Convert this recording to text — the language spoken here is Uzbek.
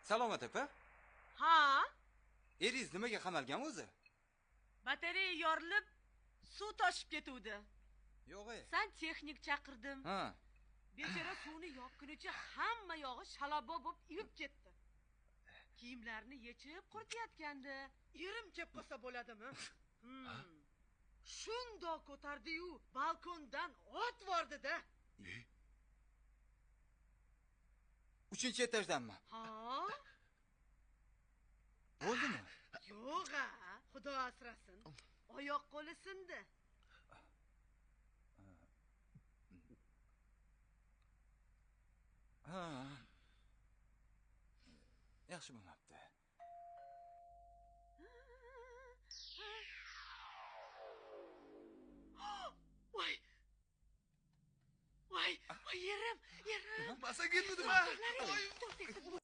Salomat opa. Ha? Eringiz nimaga qamalgan o'zi? Batareya yorilib, suv toshib ketuvdi. Yo'q-e. Sen texnik chaqirdim. Ha. Bechora suvni yoqqunicha hamma yog'i shalabbo bo'lib ivib ketdi. Kiyimlarini yechib quritayotgandi. Erim kelib qolsa bo'ladimi? Shundoq ko'tardi-yu, balkondan otvordi-da. 3-etajdanmi? Ha? Bo'ldimi? Yo'q-a, Xudo asrasin. Oyoq qo'li sindi. Ha. Yaxshi bo'lmabdi. Voy! Voy, yerim. Masa ketdimi?